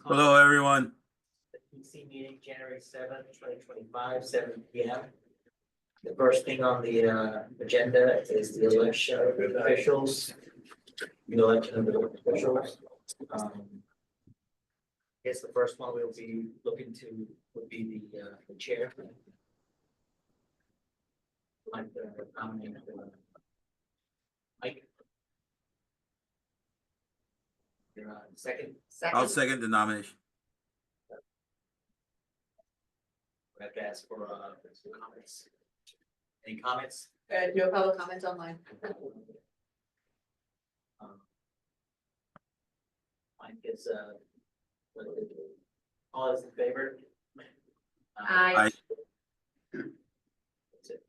Hello, everyone. The PC meeting, January 7th, 2025, 7 p.m. The first thing on the agenda is the election of officials. The election of the officials. I guess the first one we'll be looking to would be the chair. Like the nomination. Mike. Second. I'll second the nomination. We have to ask for comments. Any comments? No public comments online. Mike is all is in favor? Aye. That's it.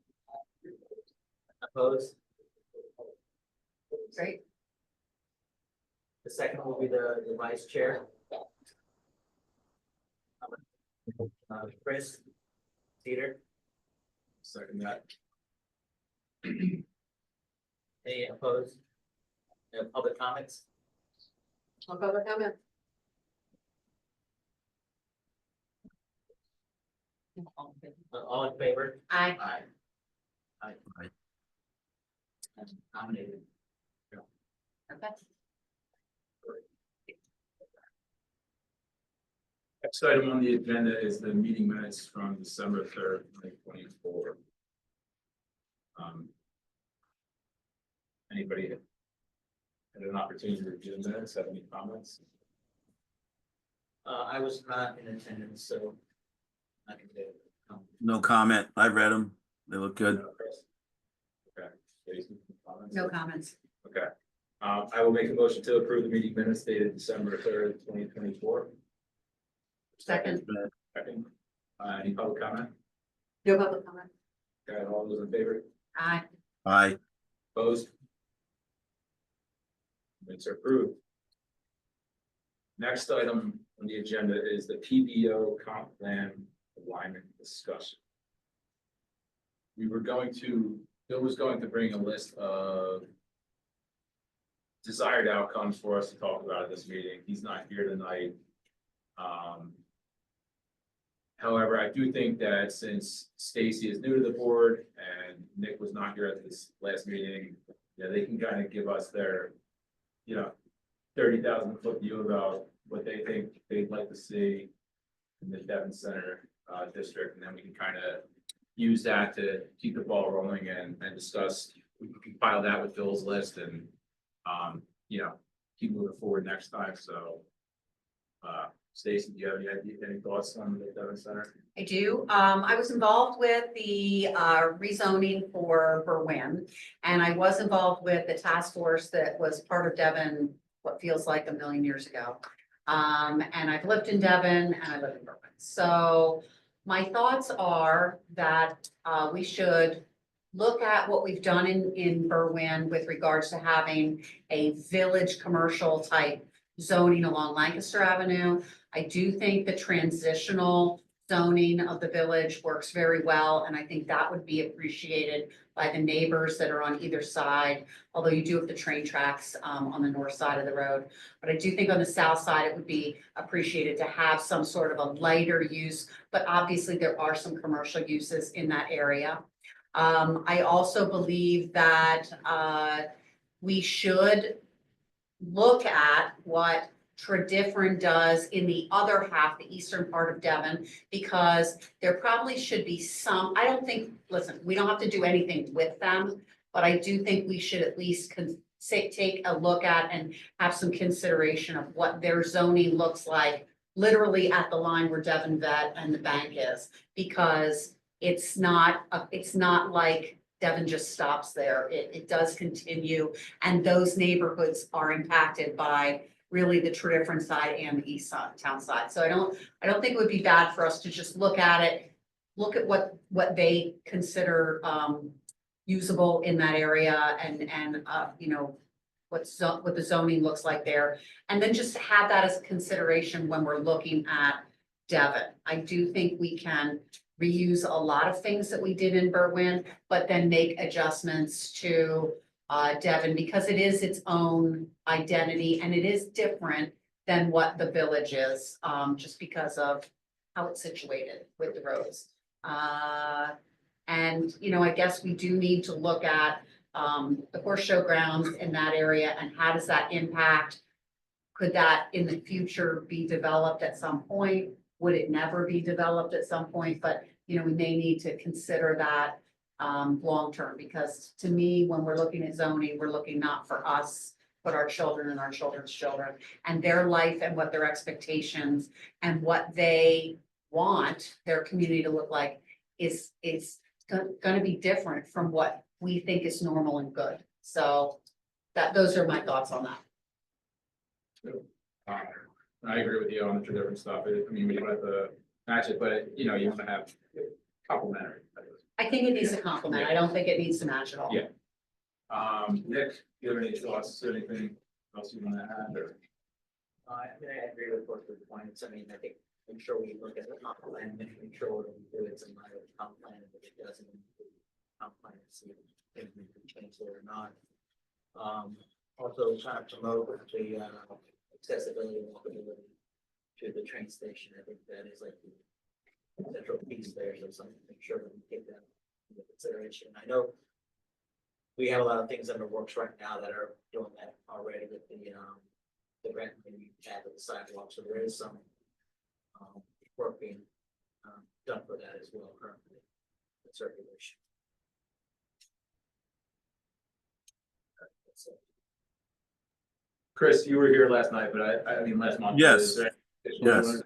Opposed? Great. The second will be the vice chair. Chris. Peter. Second that. Any opposed? No public comments? No public comment. All in favor? Aye. Aye. Aye. Nominated. Okay. Next item on the agenda is the meeting minutes from December 3rd, 2024. Anybody had an opportunity to review the minutes? Have any comments? I was not in attendance, so I can do it. No comment. I read them. They look good. Okay. Jason, comments? No comments. Okay. I will make a motion to approve the meeting minutes dated December 3rd, 2024. Second. Second. Any public comment? No public comment. Okay, all those in favor? Aye. Aye. Opposed? Minutes are approved. Next item on the agenda is the PBO comp plan alignment discussion. Bill was going to bring a list of desired outcomes for us to talk about at this meeting. He's not here tonight. However, I do think that since Stacy is new to the board and Nick was not here at this last meeting, they can kind of give us their, 30,000-foot view about what they think they'd like to see in the Devon Center district, and then we can kind of use that to keep the ball rolling and discuss. We can file that with Bill's list and keep moving forward next time. So, Stacy, do you have any thoughts on the Devon Center? I do. I was involved with the rezoning for Berwyn, and I was involved with the task force that was part of Devon, what feels like a million years ago. And I've lived in Devon and I live in Berwyn. So my thoughts are that we should look at what we've done in Berwyn with regards to having a village commercial type zoning along Lancaster Avenue. I do think the transitional zoning of the village works very well, and I think that would be appreciated by the neighbors that are on either side, although you do have the train tracks on the north side of the road. But I do think on the south side, it would be appreciated to have some sort of a lighter use, but obviously there are some commercial uses in that area. I also believe that we should look at what Tredyffrin does in the other half, the eastern part of Devon, because there probably should be some, I don't think, listen, we don't have to do anything with them, but I do think we should at least take a look at and have some consideration of what their zoning looks like, literally at the line where Devon Vet and the bank is, because it's not like Devon just stops there. It does continue, and those neighborhoods are impacted by really the Tredyffrin side and the east side, town side. So I don't think it would be bad for us to just look at it, look at what they consider usable in that area, and what the zoning looks like there, and then just have that as a consideration when we're looking at Devon. I do think we can reuse a lot of things that we did in Berwyn, but then make adjustments to Devon, because it is its own identity and it is different than what the village is, just because of how it's situated with the roads. And, you know, I guess we do need to look at, the horse show grounds in that area and how does that impact? Could that in the future be developed at some point? Would it never be developed at some point? But, you know, we may need to consider that long-term, because to me, when we're looking at zoning, we're looking not for us, but our children and our children's children and their life and what their expectations and what they want their community to look like is gonna be different from what we think is normal and good. So those are my thoughts on that. I agree with you on the different stuff. I mean, we don't have to match it, but you know, you want to have complementary. I think it needs to complement. I don't think it needs to match at all. Yeah. Nick, do you have any thoughts, anything else you want to add or? I mean, I agree with both of the points. I mean, I think, make sure we look at the comp plan, and make sure what we do it's in line with the comp plan, and if it doesn't include comp plan, see if we can change it or not. Also trying to promote the accessibility and walkability to the train station. I think that is like the central piece there, so something to make sure that we take that into consideration. I know we have a lot of things under works right now that are doing that already with the grant we had with the sidewalk, so there is some work being done for that as well currently, the circulation. That's it. Chris, you were here last night, but I mean, last month. Yes. Is there- Yes.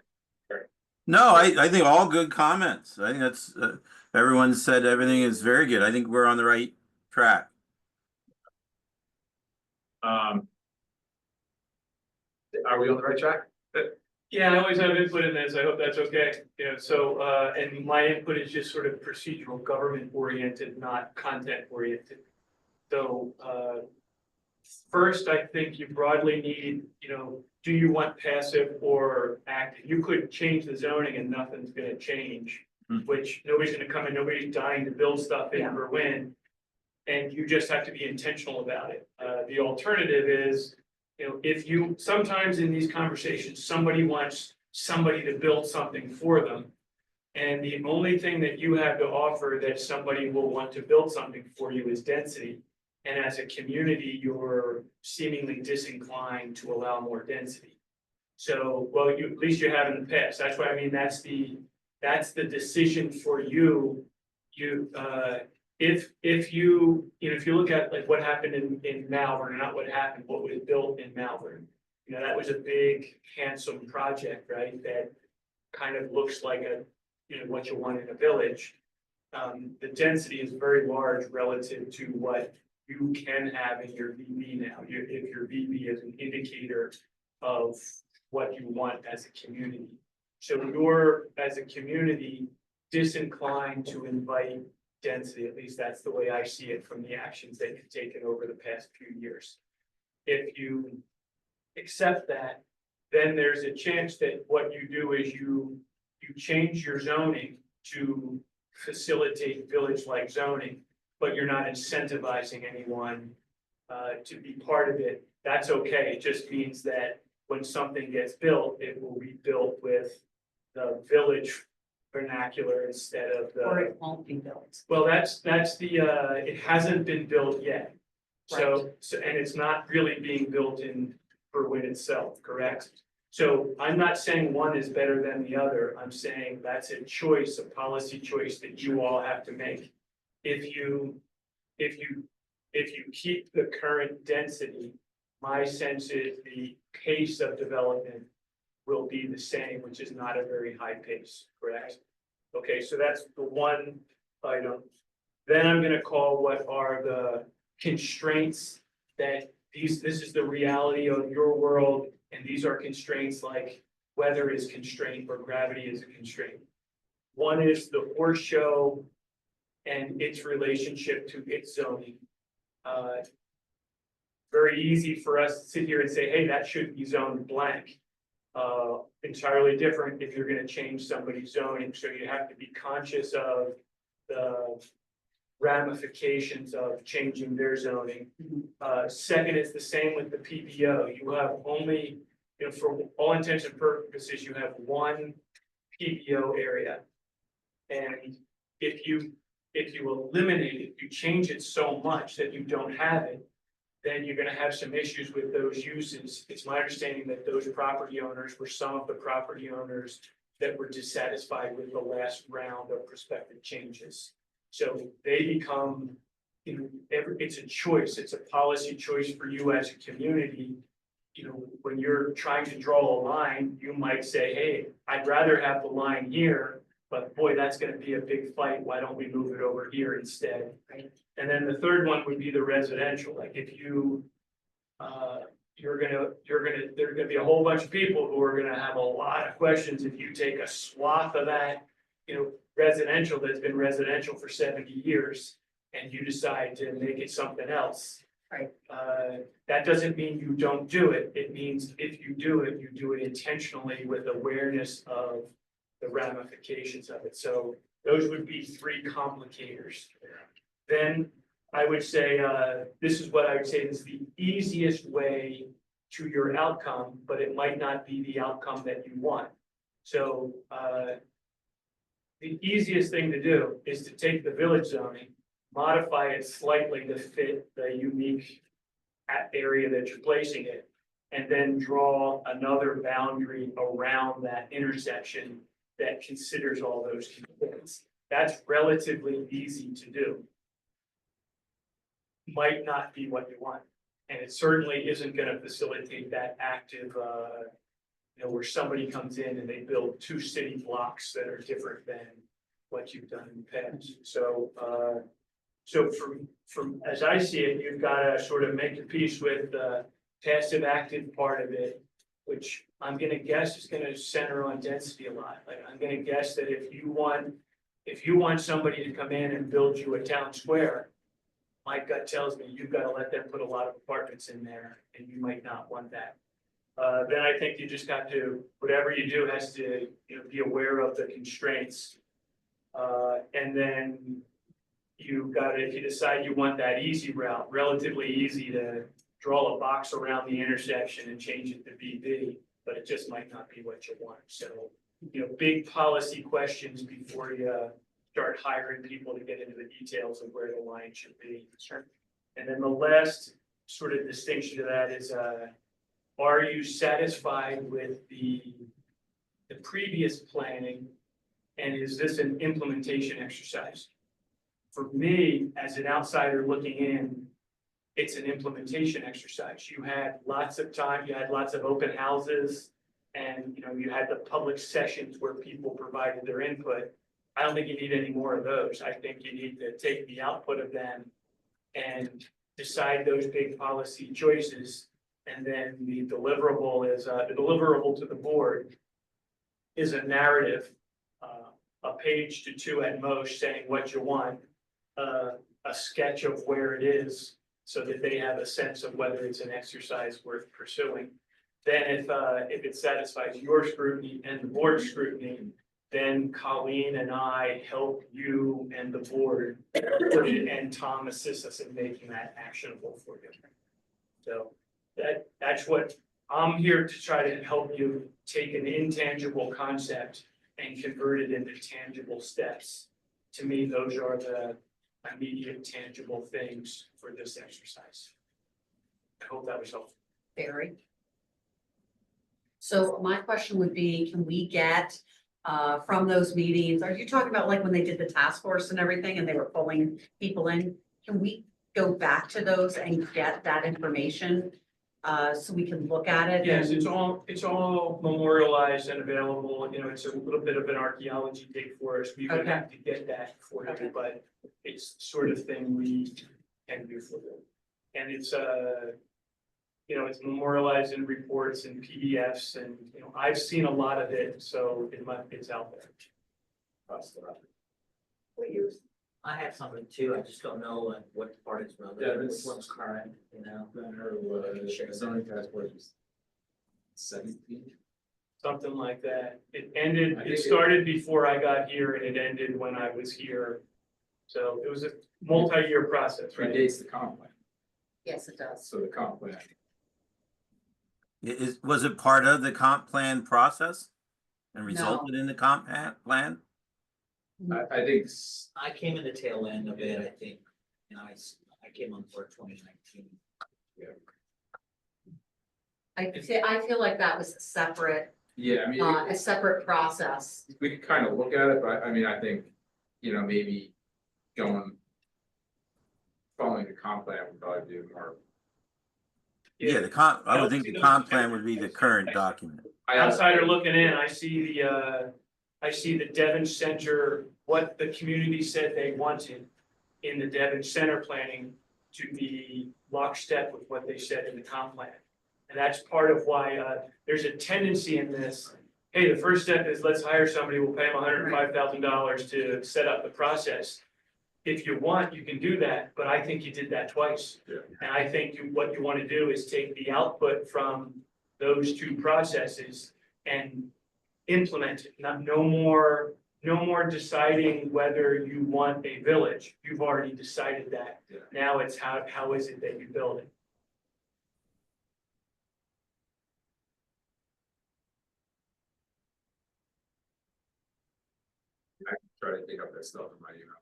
No, I think all good comments. I think that's, everyone said everything is very good. I think we're on the right track. Are we on the right track? Yeah, I always have input in this. I hope that's okay. Yeah, so, and my input is just sort of procedural, government oriented, not content oriented. So, first, I think you broadly need, you know, do you want passive or active? You could change the zoning and nothing's gonna change, which nobody's gonna come in, nobody's dying to build stuff in Yeah. Berwyn. And you just have to be intentional about it. The alternative is, you know, if you, sometimes in these conversations, somebody wants somebody to build something for them. And the only thing that you have to offer that somebody will want to build something for you is density. And as a community, you're seemingly disinclined to allow more density. So, well, you, at least you have in the past. That's why, I mean, that's the decision for you. If you know, if you look at like what happened in Malvern, not what happened, what was built in Malvern. You know, that was a big, handsome project, right? That kind of looks like a, you know, what you want in a village. The density is very large relative to what you can have in your VB now. If your VB is an indicator of what you want as a community. So you're, as a community, disinclined to invite density, at least that's the way I see it from the actions that you've taken over the past few years. If you accept that, then there's a chance that what you do is you change your zoning to facilitate village-like zoning, but you're not incentivizing anyone to be part of it. That's okay. It just means that when something gets built, it will be built with the village vernacular instead of Or the, it won't be built. well, that's the, it hasn't been built yet. So, and it's not really being built in Berwyn itself, correct? So I'm not saying one is better than the other. I'm saying that's a choice, a policy choice that you all have to make. If you keep the current density, my sense is the pace of development will be the same, which is not a very high pace, correct? Okay, so that's the one item. Then I'm gonna call what are the constraints that this is the reality of your world, and these are constraints like weather is constraint or gravity is a constraint. One is the horse show and its relationship to its zoning. Very easy for us to sit here and say, hey, that should be zoned blank. Entirely different if you're gonna change somebody's zoning, so you have to be conscious of the ramifications of changing their zoning. Second, it's the same with the PBO. You have only, you know, for all intents and purposes, you have one PBO area. And if you eliminate it, you change it so much that you don't have it, then you're gonna have some issues with those uses. It's my understanding that those property owners were some of the property owners that were dissatisfied with the last round of prospective changes. So they become, you know, it's a choice, it's a policy choice for you as a community. You know, when you're trying to draw a line, you might say, hey, I'd rather have the line here, but boy, that's gonna be a big fight, why don't we move it over here instead? Right. And then the third one would be the residential, like if you, there's gonna be a whole bunch of people who are gonna have a lot of questions if you take a swath of that, you know, residential that's been residential for 70 years and you decide to make it something else. Right. That doesn't mean you don't do it. It means if you do it intentionally with awareness of the ramifications of it. So those would be three complicators. Then I would say, this is what I would say is the easiest way to your outcome, but it might not be the outcome that you want. So, the easiest thing to do is to take the village zoning, modify it slightly to fit the unique area that you're placing it, and then draw another boundary around that intersection that considers all those components. That's relatively easy to do. Might not be what you want, and it certainly isn't gonna facilitate that active, you know, where somebody comes in and they build 2 city blocks that are different than what you've done in the past. So, so from as I see it, you've gotta sort of make your peace with the passive active part of it, which I'm gonna guess is gonna center on density a lot. Like, I'm gonna guess that if you want somebody to come in and build you a town square, my gut tells me you've gotta let them put a lot of apartments in there, and you might not want that. Then I think you just got to, whatever you do has to, you know, be aware of the constraints. And then you've got to, if you decide you want that easy route, relatively easy to draw a box around the intersection and change it to BB, but it just might not be what you want. So, you know, big policy questions before you start hiring people to get into the details of where the line should be. Sure. And then the last sort of distinction to that is, are you satisfied with the previous planning? And is this an implementation exercise? For me, as an outsider looking in, it's an implementation exercise. You had lots of time, you had lots of open houses, and you know, you had the public sessions where people provided their input. I don't think you need any more of those. I think you need to take the output of them and decide those big policy choices. And then the deliverable is, the deliverable to the board is a narrative, a page to 2 at most saying what you want, a sketch of where it is so that they have a sense of whether it's an exercise worth pursuing. Then if it satisfies your scrutiny and the board's scrutiny, then Colleen and I help you and the board put it, and Tom assists us in making that actionable for you. So that's what I'm here to try to help you take an intangible concept and convert it into tangible steps. To me, those are the immediate tangible things for this exercise. I hope that was helpful. Very. So my question would be, can we get from those meetings, are you talking about like when they did the task force and everything and they were pulling people in? Can we go back to those and get that information so we can look at it? Yes, and- it's all memorialized and available. You know, it's a little bit of an archaeology dig for us. We would Okay. have to get that for Okay. you, but it's the sort of thing we can do for you. And it's you know, it's memorialized in reports and PDFs, and you know, I've seen a lot of it, so it's out there. I have something too, I just don't know like what part is relevant, Yeah, which it's- one's current, you know? Zoning task force was 17. Something like that. It ended, I it think started before I got here and it ended when I was here. So it was a multi-year process, right? Predates the comp plan, Yes, it does. so the comp plan. Was it part of the comp plan process? And resulted in the plan? I think, I came in the tail end of it, I think, and I came on board 2019. I feel like that was a separate, yeah, I mean, a separate process. we could kind of look at it, but I mean, I think, maybe following the comp plan would probably do more. Yeah, I would think the comp plan would be the current document. Outsider looking in, I see the Devon Center, what the community said they wanted in the Devon Center planning to be lockstep with what they said in the comp plan. And that's part of why, there's a tendency in this, hey, the first step is let's hire somebody, we'll pay them $105,000 to set up the process. If you want, you can do that, but I think you did that twice. Yeah. And I think what you want to do is take the output from those two processes and implement it. No more deciding whether you want a village. You've already decided that. Yeah. Now it's how is it that you build it? I can try to dig up that stuff in my email.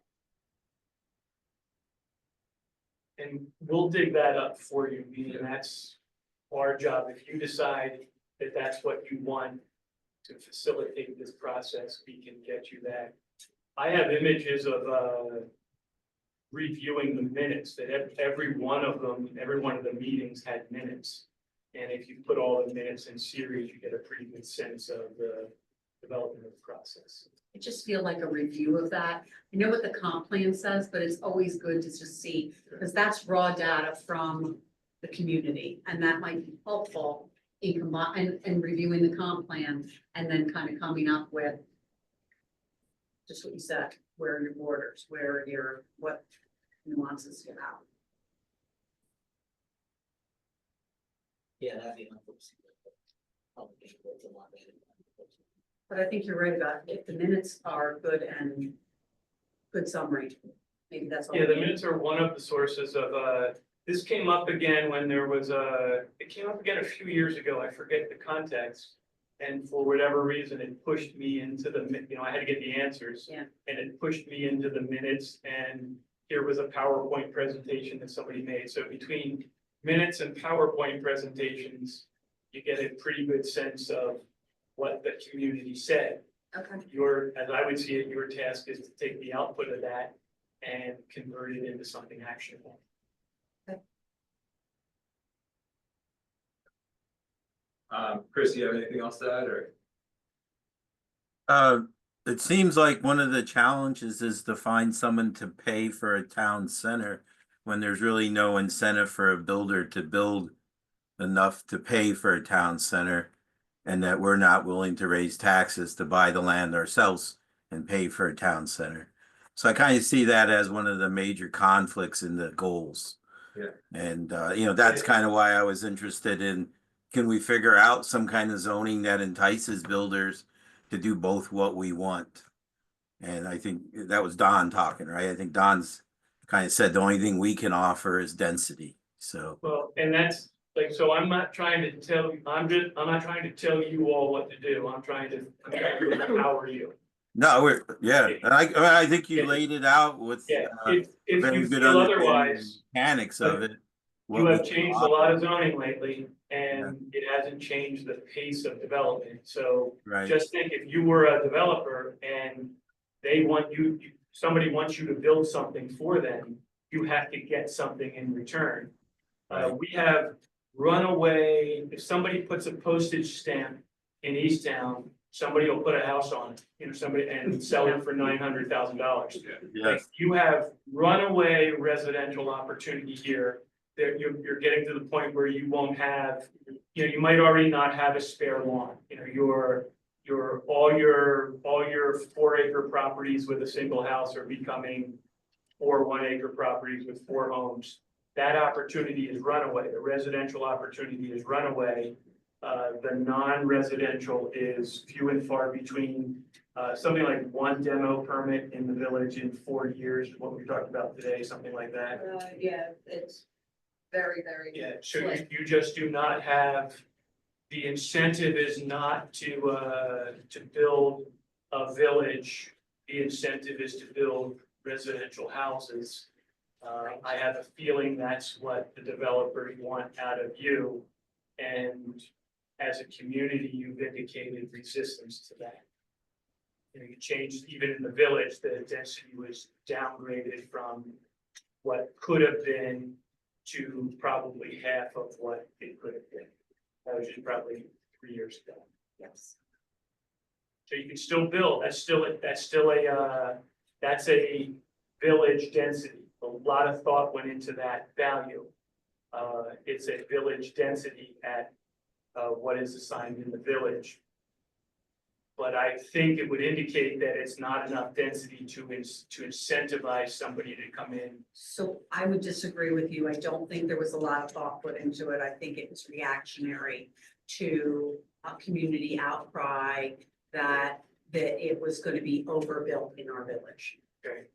And we'll dig that up for you, meaning that's our job. If you decide that that's what you want to facilitate this process, we can get you that. I have images of reviewing the minutes, that every one of the meetings had minutes. And if you put all the minutes in series, you get a pretty good sense of the development of the process. I just feel like a review of that. I know what the comp plan says, but it's always good to just see, because that's raw data from the community, and that might be helpful in reviewing the comp plan, and then kind of coming up with just what you said, where are your borders, what nuances you have. Yeah, that'd be helpful to see. Publication boards a lot better. But I think you're right about if the minutes are good and good summary, maybe that's all. Yeah, the minutes are one of the sources of, this came up again when there was it came up again a few years ago, I forget the context. And for whatever reason, it pushed me into I had to get the answers. Yeah. And it pushed me into the minutes, and here was a PowerPoint presentation that somebody made. So between minutes and PowerPoint presentations, you get a pretty good sense of what the community said. Okay. As I would see it, your task is to take the output of that and convert it into something actionable. Chris, do you have anything else to add, or? It seems like one of the challenges is to find someone to pay for a town center when there's really no incentive for a builder to build enough to pay for a town center, and that we're not willing to raise taxes to buy the land ourselves and pay for a town center. So I kind of see that as one of the major conflicts in the goals. Yeah. And that's kind of why I was interested in, can we figure out some kind of zoning that entices builders to do both what we want? And I think that was Don talking, right? I think Don's kind of said the only thing we can offer is density. So. Well, and that's so I'm not trying to tell you, I'm not trying to tell you all what to do. I'm trying to empower you. No, and I think you laid it out with If very you good feel understanding of otherwise, the mechanics of it. you have changed a lot of zoning lately, and it hasn't changed the pace of development. So Right. just think, if you were a developer and somebody wants you to build something for them, you have to get something in return. Right. We have runaway, if somebody puts a postage stamp in Easttown, somebody will put a house on it, and sell it for $900,000. Yes. You have runaway residential opportunity here, that you're getting to the point where you won't have, you might already not have a spare lawn, all your 4-acre properties with a single house are becoming 4 1-acre properties with 4 homes. That opportunity is runaway. The residential opportunity is runaway. The non-residential is few and far between. Something like 1 demo permit in the village in 4 years, what we talked about today, something like that. Yeah, it's very, very. Yeah, so you just do not have the incentive is not to build a village. The incentive is to build residential houses. I have a feeling that's what the developers want out of you. And as a community, you've indicated resistance to that. You changed, even in the village, the density was downgraded from what could have been to probably half of what it could have been. That was just probably 3 years ago. Yes. So you can still build, that's a village density. A lot of thought went into that value. It's a village density at what is assigned in the village. But I think it would indicate that it's not enough density to incentivize somebody to come in. So I would disagree with you. I don't think there was a lot of thought put into it. I think it was reactionary to a community outcry that it was going to be overbuilt in our village. Okay.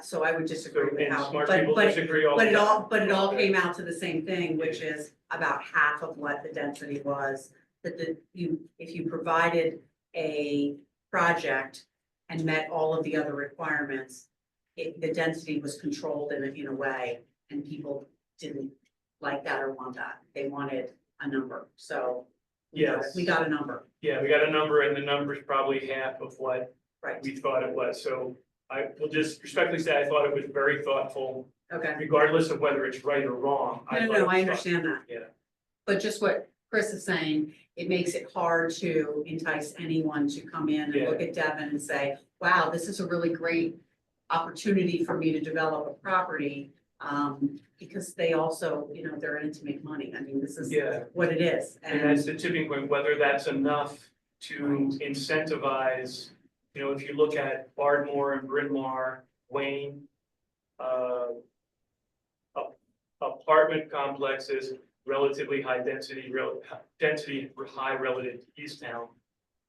So I would disagree So, with and how, smart people but disagree all the it time. all came out to the same thing, which is about half of what the density was. That if you provided a project and met all of the other requirements, the density was controlled in a way, and people didn't like that or want that. They wanted a number, so Yes. we got a number, Yeah, we got a number, and the number's probably half of what right? we thought it was. So I will just respectfully say I thought it was very thoughtful, Okay. regardless of whether it's right or wrong. No, thought it no, was I understand that. Yeah. But just what Chris is saying, it makes it hard to entice anyone to come in and look at Devon and say, wow, this is a really great opportunity for me to develop a property. Because they also, they're in it to make money. I mean, this is Yeah. what it is. And that's the tipping point, whether that's enough to incentivize, if you look at Ardmore and Bryn Mawr, Wayne, apartment complexes, relatively high density, high relative to East Town.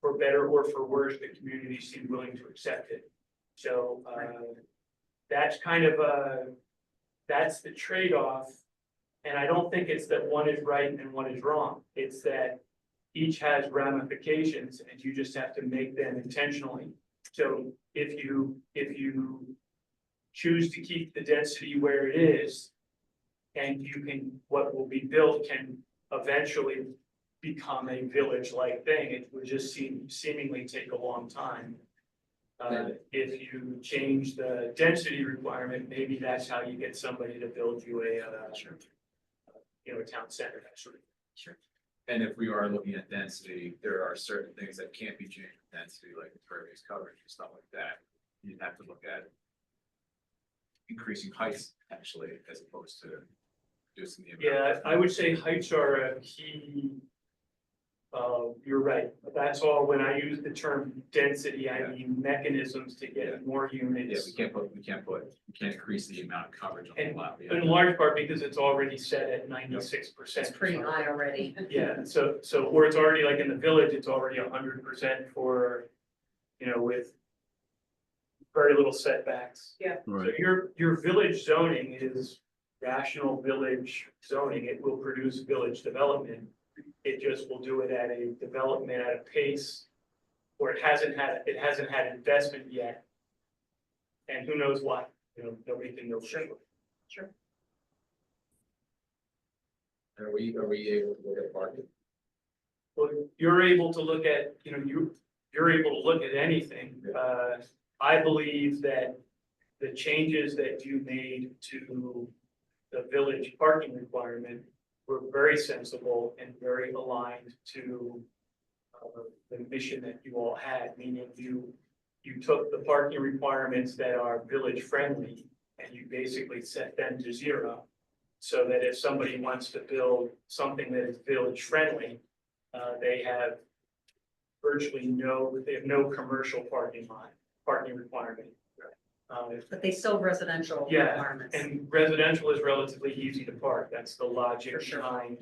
For better or for worse, the community seemed willing to accept it. So, that's kind of that's the trade-off. And I don't think it's that one is right and one is wrong. It's that each has ramifications and you just have to make them intentionally. So if you choose to keep the density where it is, and what will be built can eventually become a village-like thing, it would just seemingly take a long time. If you change the density requirement, maybe that's how you get somebody to build you a town center, that sort of. Sure. And if we are looking at density, there are certain things that can't be changed with density, like impervious coverage and stuff like that. You'd have to look at increasing heights actually, as opposed to reducing the amount. Yeah, I would say heights are a key. You're right, that's all, when I use the term density, I mean mechanisms to get more Yeah, units. we can't increase the amount of coverage on the lot. In large part because it's already set at 96%. It's pretty high already. Yeah, so or it's already like in the village, it's already 100% for, with very little setbacks. Yeah. So your village zoning is rational village zoning. It will produce village development. It just will do it at a development at a pace where it hasn't had investment yet. And who knows why, nobody can know for sure. Sure. Are we able to look at parking? Well, you're able to look at, you're able to look at anything. I believe that the changes that you made to the village parking requirement were very sensible and very aligned to the mission that you all had, meaning you took the parking requirements that are village friendly and you basically set them to 0. So that if somebody wants to build something that is village friendly, they have no commercial parking requirement. But they still have residential Yeah, requirements. and residential is relatively easy to park. That's the logic For sure. behind,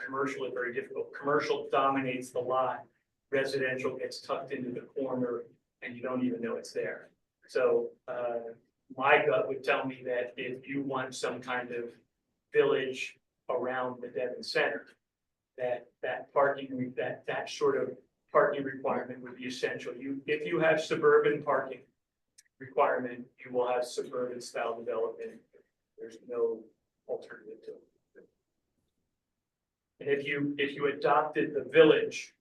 commercial is very difficult. Commercial dominates the lot. Residential gets tucked into the corner and you don't even know it's there. So, my gut would tell me that if you want some kind of village around the Devon Center, that parking, that sort of parking requirement would be essential. If you have suburban parking requirement, you will have suburban style development. There's no alternative to it. And if you adopted the village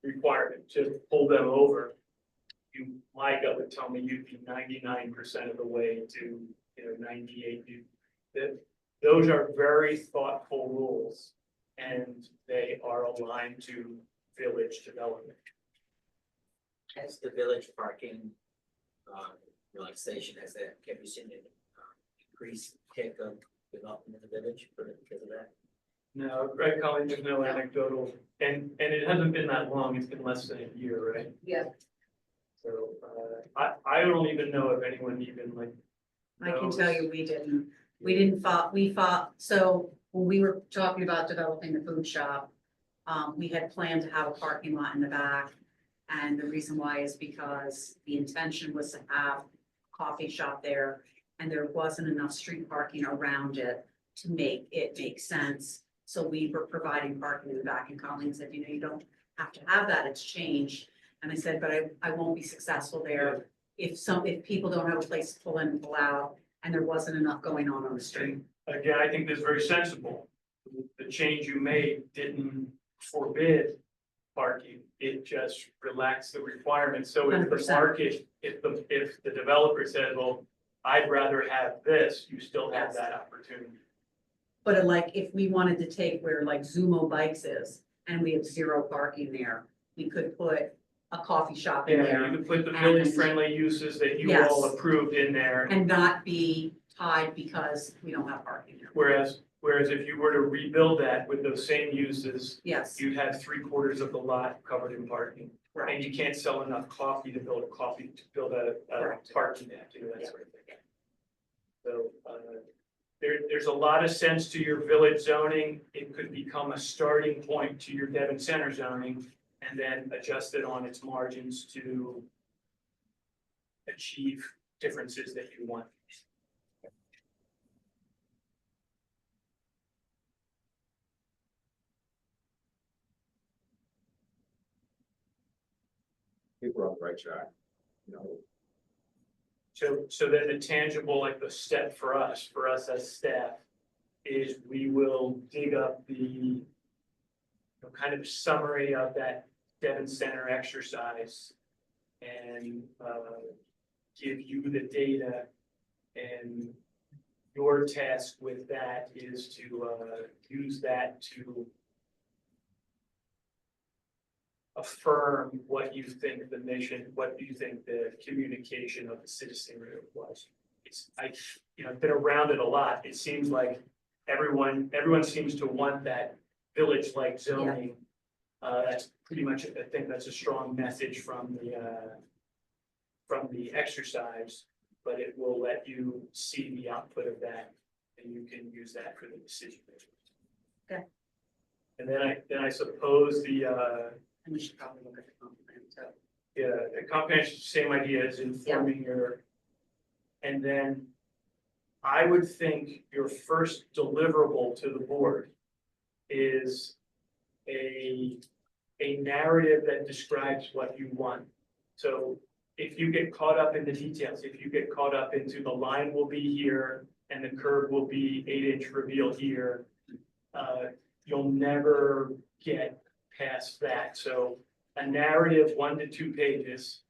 requirement to pull them over, my gut would tell me you'd be 99% of the way to, 98. Those are very thoughtful rules, and they are aligned to village development. Has the village parking, relaxation, can you see an increased tick of development in the village because of that? No, Greg Collins, there's no anecdotal, and it hasn't been that long, it's been less than a year, right? Yeah, So, I don't even know if anyone even like. I can knows. tell you, we didn't so when we were talking about developing the food shop, we had planned to have a parking lot in the back. And the reason why is because the intention was to have a coffee shop there, and there wasn't enough street parking around it to make it make sense. So we were providing parking in the back, and Colleen said, you don't have to have that, it's changed. And I said, but I won't be successful there if people don't have a place to pull in and pull out, and there wasn't enough going on the street. Again, I think that's very sensible. The change you made didn't forbid parking, it just relaxed the requirements. So if the 100%. market, if the developer said, well, I'd rather have this, you still have Yes. that opportunity. But if we wanted to take where like Zumo Bikes is, and we have 0 parking there, we could put a coffee shop in Yeah, there you could put the and- village-friendly uses that you Yes. all approved in there. and not be tied because we don't have parking there. Whereas if you were to rebuild that with those same uses, Yes, you'd have 3/4 of the lot covered in parking. right. And you can't sell enough coffee to build a Correct. parking deck, that Yeah. sort of thing. So, there's a lot of sense to your village zoning. It could become a starting point to your Devon Center zoning, and then adjust it on its margins to achieve differences that you want. I think we're on the right track, So then the tangible, like the step for us as staff, is we will dig up the kind of summary of that Devon Center exercise and give you the data, and your task with that is to use that to affirm what you think the mission, what you think the communication of the citizenry was. I've been around it a lot. It seems like everyone seems to want that village-like zoning. That's pretty much, I think that's a strong message from the exercise, but it will let you see the output of that, and you can use that for the decision making. Okay. And then I suppose And we should probably look at the comp plan too. the comprehensive, same idea as informing your. And then I would think your first deliverable to the board is a narrative that describes what you want. So if you get caught up in the details, if you get caught up into the line will be here and the curve will be 8-inch reveal here, you'll never get past that. So a narrative 1 to 2 pages.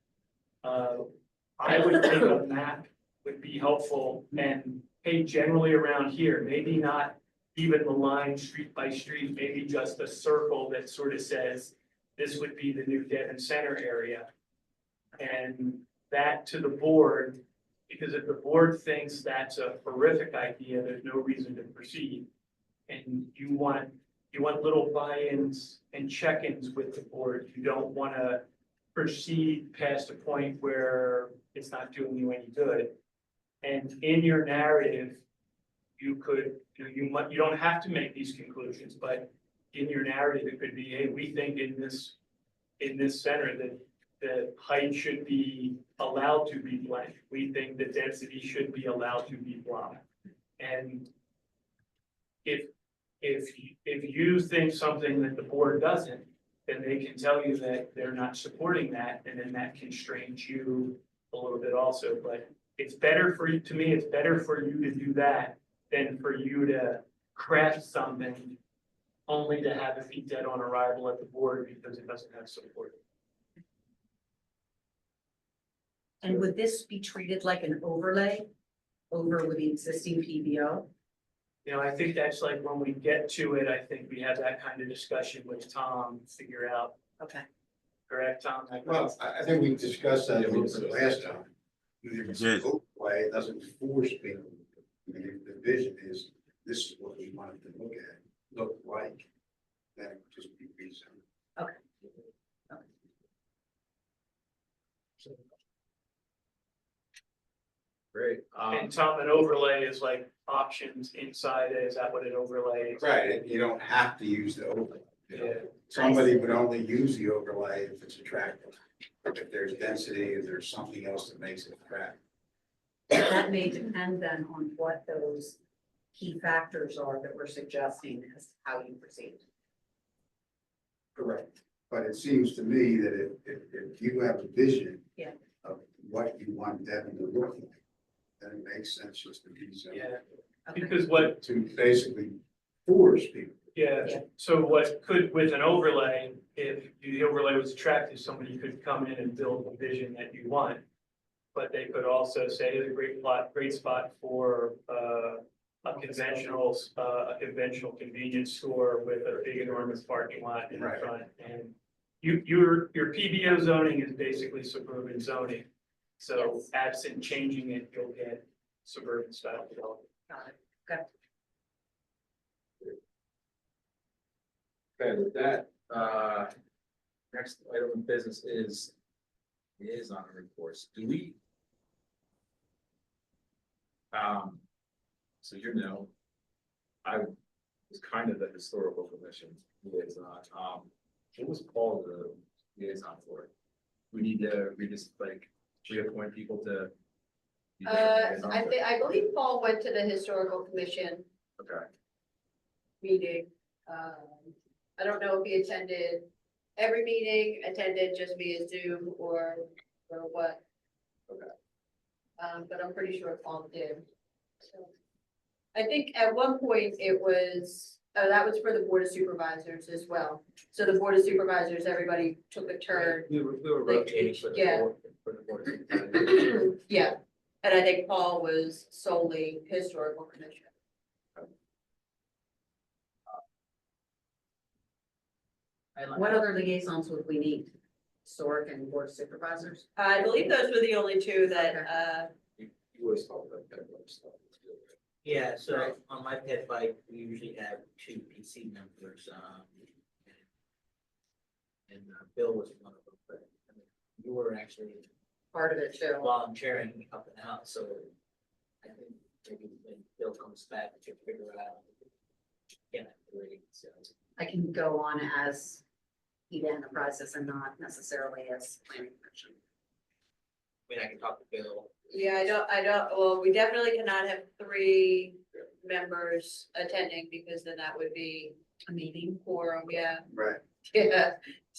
I would think a map would be helpful, and hey, generally around here, maybe not even the line street by street, maybe just a circle that sort of says, this would be the new Devon Center area. And that to the board, because if the board thinks that's a horrific idea, there's no reason to proceed. And you want little buy-ins and check-ins with the board. You don't want to proceed past a point where it's not doing you any good. And in your narrative, you don't have to make these conclusions, but in your narrative, it could be, hey, we think in this center that the height should be allowed to be blank. We think the density should be allowed to be blah. And if you think something that the board doesn't, then they can tell you that they're not supporting that, and then that constrains you a little bit also, but it's better for you, to me, it's better for you to do that than for you to craft something only to have it be dead on arrival at the board because it doesn't have support. And would this be treated like an overlay over with the existing PBO? You know, I think that's like when we get to it, I think we have that kind of discussion with Tom, figure out, Okay. correct, Tom? Well, I think we discussed that a little bit last time. If it's Yes. an overlay, it doesn't force people. I mean, if the vision is, this is what we wanted to look like, then it would just be rezoned. Great. And Tom, an overlay is like options inside it, is that what an overlay is? Right, and you don't have to use the overlay. You know, Yeah. somebody would only use the overlay if it's attractive. If there's density, if there's something else that makes it attractive. That may depend then on what those key factors are that we're suggesting as to how you proceed. Correct. But it seems to me that if you have a vision. Yeah. Of what you want Devon to look like, then it makes sense just to rezone. Yeah, Okay. because what, To basically force people. yeah, Yeah. so what could, with an overlay, if the overlay was attractive, somebody could come in and build the vision that you want. But they could also say it's a great spot for, a conventional convenience store with a big enormous parking lot in Right. front. And your PBO zoning is basically suburban zoning. So Yes. absent changing it, you'll get suburban style development. Got it. Good. Okay, with that, next item of business is liaison reports. Do we? So you know, I was kind of the historical commission liaison. What was Paul the liaison for? We need to, we just like reappoint people to. be the liaison for- I believe Paul went to the historical commission Okay, meeting. I don't know if he attended every meeting, attended just via Zoom or what. Okay. But I'm pretty sure Paul did. So I think at one point it was, that was for the board of supervisors as well. So the board of supervisors, everybody took a turn. We were rotating for the Yeah. board, for the board. Yeah, and I think Paul was solely historical commission. What other liaisons would we need? Historic and board of supervisors? I believe those were the only two that, you always follow that kind of stuff. Yeah, so on my pet bike, we usually have two PC members, and Bill was one of them, but I mean, you were actually Part of it too. volunteering up and out, so I think maybe when Bill comes back, we can figure out. Yeah, three, so. I can go on as Eda Enterprises and not necessarily as planning commission. I mean, I can talk to Bill. yeah, I don't, well, we definitely cannot have three members attending because then that would be A meeting. quorum, yeah, Right. yeah.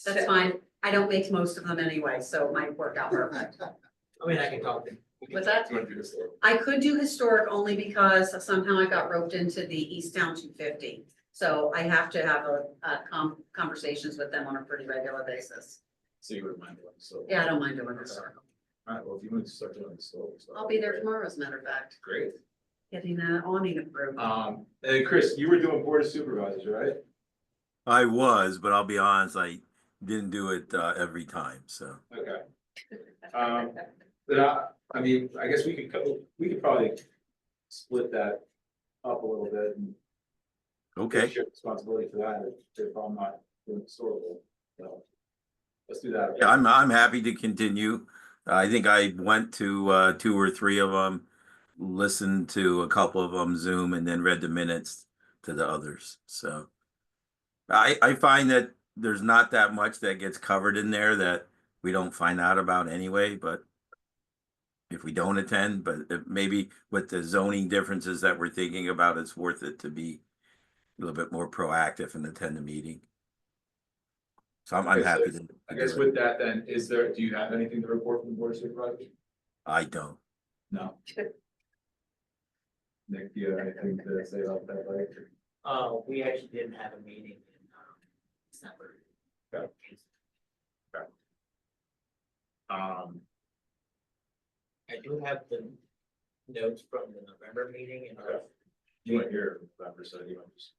That's So- fine. I don't make most of them anyway, so it might work out perfect. I mean, I can talk to. What's that? You want to do this? I could do historic only because somehow I got roped into the East Town 250. So I have to have conversations with them on a pretty regular basis. So you wouldn't mind doing so. Yeah, I don't mind doing historical. All right, well, if you want to start doing this. I'll be there tomorrow, as a matter of fact, Great. getting that awning approved. And Chris, you were doing board of supervisors, right? I was, but I'll be honest, I didn't do it every time, so. Okay. But I mean, I guess we could probably split that up a little bit and. Okay, Share responsibility for that if I'm not doing historical, so. Let's do that. yeah, I'm happy to continue. I think I went to 2 or 3 of them, listened to a couple of them Zoom, and then read the minutes to the others, so. I find that there's not that much that gets covered in there that we don't find out about anyway, but if we don't attend, but maybe with the zoning differences that we're thinking about, it's worth it to be little bit more proactive and attend the meeting. So I'm Okay, so happy to. I guess do it. with that then, do you have anything to report from the board of supervisors? I don't. No. Nick, do you have anything to say about that, like? We actually didn't have a meeting in, December. Okay. Um, I do have the notes from the November meeting and, Okay. you weren't here, November, so you want to just.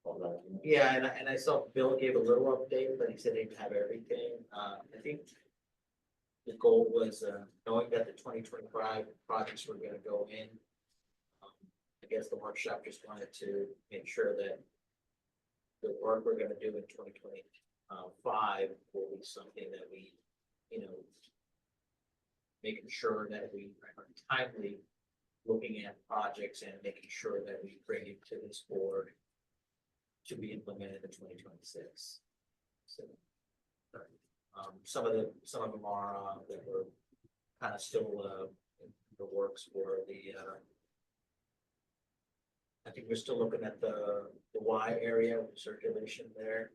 call that, you know? yeah, and I saw Bill gave a little update, but he said he didn't have everything. I think the goal was, knowing that the 2025 projects were gonna go in. I guess the workshop just wanted to make sure that the work we're gonna do in 2025 will be something that we, you know, making sure that we are timely looking at projects and making sure that we bring it to this board to be implemented in 2026. So, some of them are, that were kind of still, in the works for the, I think we're still looking at the Y area with circulation there.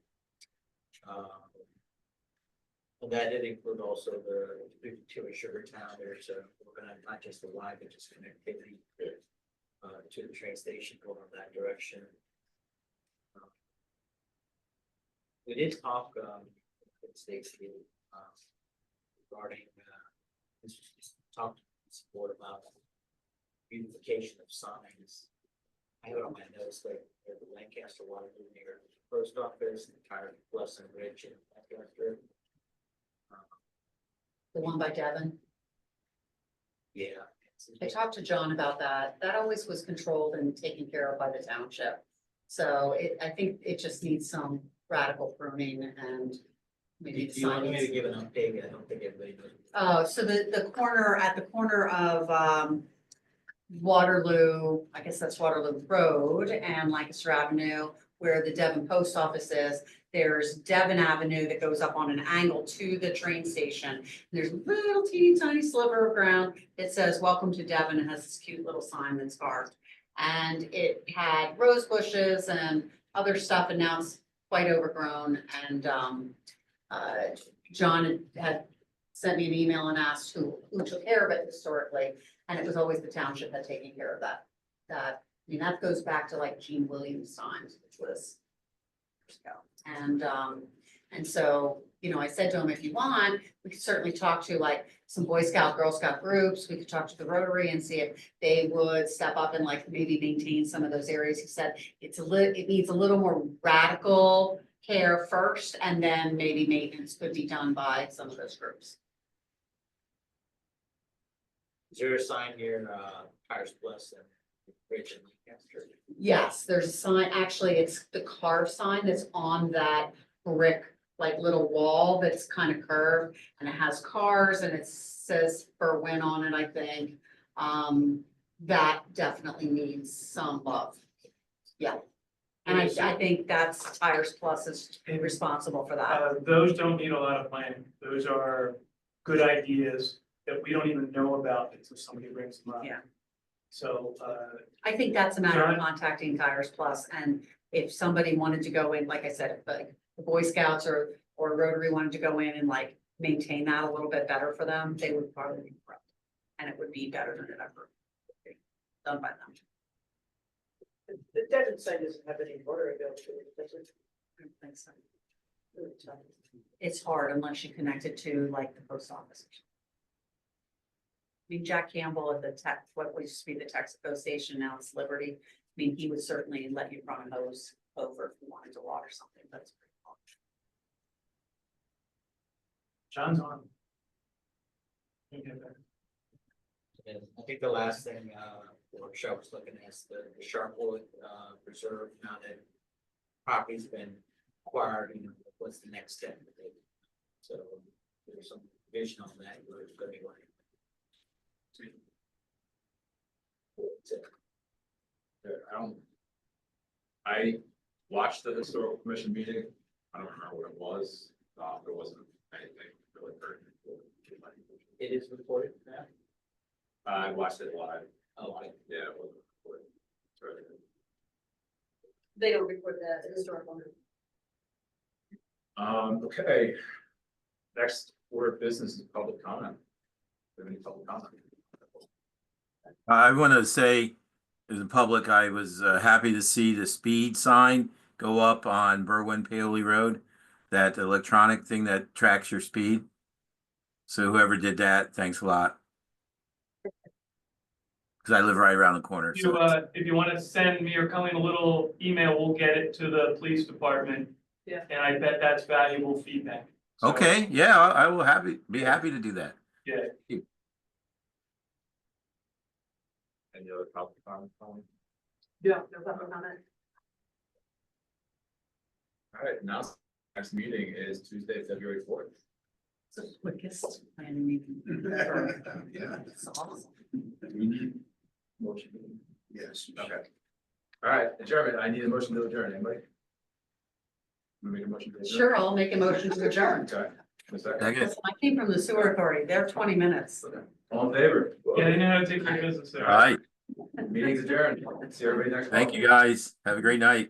And that did include also the 52 in Sugartown. There's we're gonna not just the Y, but just connectivity to the train station going in that direction. We did talk with Stacy regarding talked to the board about beautification of signs. I have it on my notes like the Lancaster Waterloo near the post office, the entire Blessing Ridge and Lancaster. The one by Devon. Yeah. I talked to John about that. That always was controlled and taken care of by the township. So I think it just needs some radical pruning and Do maybe the you want me to signage. give an update? I don't think everybody knows. So the corner, at the corner of Waterloo, I guess that's Waterloo Road and Lancaster Avenue, where the Devon Post Office is, there's Devon Avenue that goes up on an angle to the train station. There's a little teeny tiny sliver of ground that says, "Welcome to Devon," and has this cute little sign that's carved. And it had rose bushes and other stuff, and now it's quite overgrown. And John had sent me an email and asked who took care of it historically, and it was always the township had taken care of that. I mean, that goes back to like Gene Williams' times, which was years ago. And so, you know, I said to him, if you want, we could certainly talk to like some Boy Scout, Girl Scout groups. We could talk to the Rotary and see if they would step up and like maybe maintain some of those areas. He said it needs a little more radical care first, and then maybe maintenance could be done by some of those groups. Is there a sign near Tires Plus and Bridge in Lancaster? Yes, there's a sign, actually, it's the carved sign that's on that brick, like little wall that's kind of curved, and it has cars and it says Berwin on it, I think. That definitely needs some love. Yeah. And I think that's Tires Plus is responsible for that. Those don't need a lot of planning. Those are good ideas that we don't even know about until somebody brings them up. Yeah. So, I think that's a matter of John? contacting Tires Plus, and if somebody wanted to go in, like I said, if like the Boy Scouts or Rotary wanted to go in and like maintain that a little bit better for them, they would probably be correct. And it would be better than it ever would be done by them. The Devon site doesn't have any water availability, does it? I don't think so. It's hard unless you connect it to like the post office. I mean, Jack Campbell at the tech, what used to be the Texaco station, now it's Liberty. I mean, he would certainly let you run a hose over if you wanted to water something, but it's pretty hard. John's on. And I think the last thing the workshop was looking at is the Sharpwood Reserve. Now that property's been acquired, you know, what's the next step? So there's some vision on that. It's gonna be like. I watched the historical commission meeting. I don't remember what it was. There wasn't anything really pertinent. It is recorded now. I watched it live. Oh, okay. Yeah, it wasn't recorded. Sorry. They don't report the historical. Okay. Next order of business is public comment. Do you have any public comment? I want to say, as a public, I was happy to see the speed sign go up on Berwyn Paoli Road, that electronic thing that tracks your speed. So whoever did that, thanks a lot. Because I live right around the corner. If you want to send me or Colleen a little email, we'll get it to the police department. Yeah. And I bet that's valuable feedback. So, Okay, yeah, I will be happy to do that. Yeah, Any other public comment? Colleen? Yeah, no public comment. All right, now, next meeting is Tuesday, February 4th. It's the quickest planning meeting ever. Yeah. It's awesome. Do we need motion? Yes. Okay. All right, adjournment. I need a motion to adjourn. Anybody? Make a motion to adjourn? Sure, I'll make a motion to adjourn. Okay. A second. Second. I came from the sewer authority. They're 20 minutes. All in favor? yeah, they know how to take care of business there. All right, Meeting's adjourned. See everybody next. thank month. you guys. Have a great night.